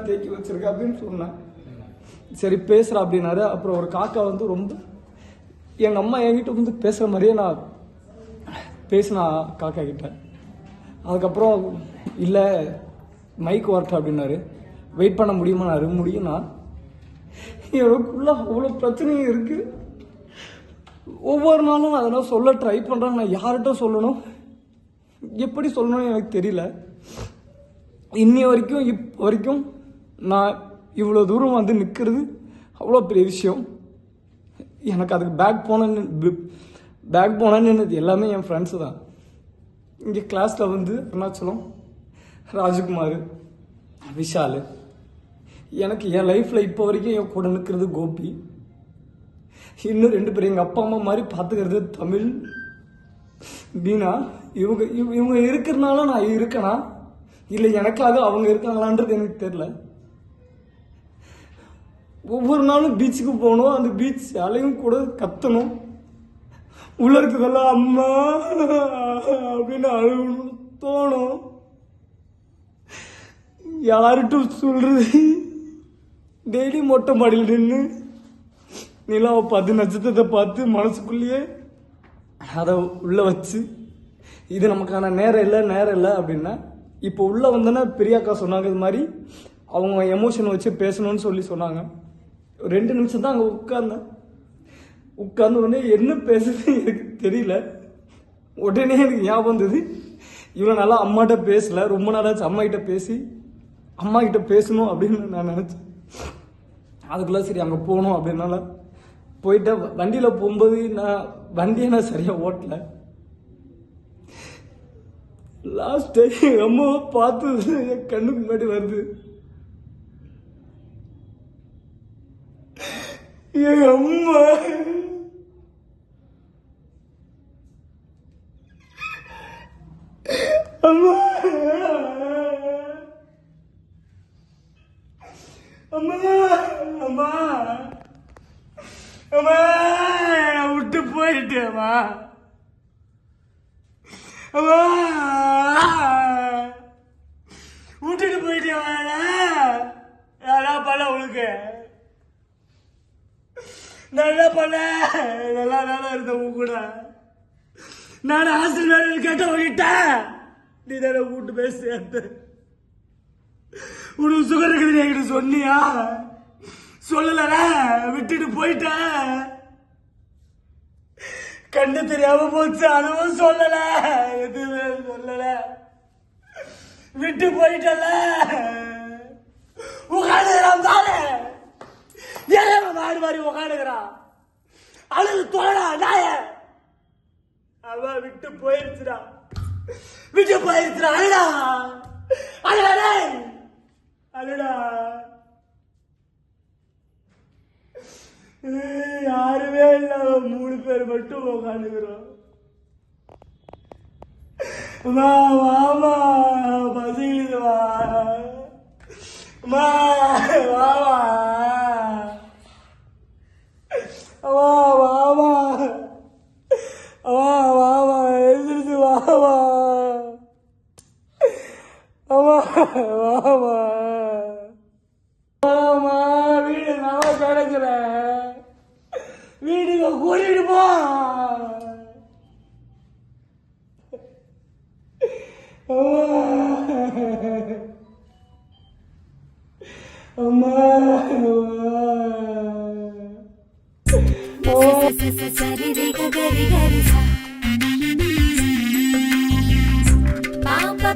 தேக்கி வச்சிருக்க அப்படின்னு சொன்னேன். சரி பேசுகிறேன் அப்படின்னாரு. அப்புறம் ஒரு காக்கா வந்து ரொம்ப எங்கள் அம்மா என்கிட்ட வந்து பேசுகிற மாதிரியே நான் பேசினா காக்கா கிட்ட. அதுக்கப்புறம் இல்லை மைக் வரட்டும் அப்படின்னாரு. வெயிட் பண்ண முடியுமானாரு. முடியும்னா எனக்குள்ள அவ்வளோ பிரச்சனையும் இருக்குது. ஒவ்வொரு நாளும் நான் அதெல்லாம் சொல்ல ட்ரை பண்ணுறேன். நான் யார்கிட்ட சொல்லணும், எப்படி சொல்லணும்னு எனக்கு தெரியல. இன்னி வரைக்கும் இப்போ வரைக்கும் நான் இவ்வளோ தூரம் வந்து நிற்கிறது அவ்வளோ பெரிய விஷயம். எனக்கு அதுக்கு பேக் போனேன்னு எல்லாமே என் ஃப்ரெண்ட்ஸு தான். இங்கே கிளாஸில் வந்து அருணாச்சலம், ராஜ்குமார், விஷால். எனக்கு என் லைஃப்பில் இப்போ வரைக்கும் என் கூட நிற்கிறது கோபி. இன்னும் 2 பேர் எங்கள் அப்பா அம்மா மாதிரி பார்த்துக்கிறது தமிழ், பீனா. இவங்க இருக்கிறதுனால நான் இருக்கேனா இல்லை எனக்காக அவங்க இருக்காங்களான்றது எனக்கு தெரியல. ஒவ்வொரு நாளும் பீச்சுக்கு போகணும், அந்த பீச் அலையும் கூட கத்தணும். உள்ள இருக்கிறதெல்லாம் அம்மா அப்படின்னு அழுகணும் தோணும். யார்கிட்டும் சொல்றது? டெய்லி மொட்டை மாடியில் நின்று நிலாவை பார்த்து நட்சத்திரத்தை பார்த்து மனசுக்குள்ளேயே அதை உள்ளே வச்சு இது நமக்கான நேரம் இல்லை அப்படின்னா இப்போ உள்ளே வந்தோன்னா பெரியாக்கா சொன்னாங்க இது மாதிரி அவங்க எமோஷன் வச்சு பேசணும்னு சொன்னாங்க. 2 நிமிஷம் தான் அங்கே உட்கார்ந்த உடனே என்ன பேசுறது எனக்கு தெரியல. உடனே எனக்கு ஞாபகம் வந்தது, இவ்வளோ நாளாக அம்மாட்ட பேசலை, ரொம்ப நாளாச்சு அம்மாக்கிட்ட பேசி அம்மாக்கிட்ட பேசணும் அப்படின்னு நான் நினச்சேன். அதுக்குள்ளே சரி அங்கே போகணும் அப்படின்னால போயிட்டு வண்டியில் போகும்போது வண்டியை நான் சரியாக ஓட்டலை. லாஸ்ட் டைம் எங்கள் அம்மாவை பார்த்தது என் கண்ணுக்கு முன்னாடி வருது. என் அம்மா அம்மா அம்மா அம்மா அம்மா விட்டு போயிட்டேம்மா. அம்மா விட்டுட்டு போயிட்டேன். நல்லா பண்ண உனக்கு நல்லா பண்ண நல்லா இருந்த உன் கூட. நான் ஹாஸ்டல் வேலை கேட்ட ஓடிட்டேன். நீ தானே கூட்டு பேச உனக்கு சுகர் இருக்குது என்கிட்ட சொன்னியா? சொல்லல, விட்டுட்டு போயிட்ட. கண்ணு தெரியாம போச்சு, அதுவும் சொல்லல, எதுவுமே சொல்லல, விட்டு போயிட்டல. உட்காந்துக்கிறான் தானே, ஏன் மாடு மாதிரி உட்காந்துக்கிறான். அழுது தோழா நாய. அவன் விட்டு போயிருச்சுடா, அழுடா அழுடா அழுடா. யாருமே இல்ல, 3 பேர் மட்டும் உட்காந்துக்கிறோம். வாமா பசிக்குது, வாமா வாமா வாமா எழுந்திருச்சு வாமா வாமா வாமா. வீடு நான் கிடக்குறேன், வீட்டுக்கு கூட்டிட்டு போ. அம்மா சரி கரி கரி சா பா பா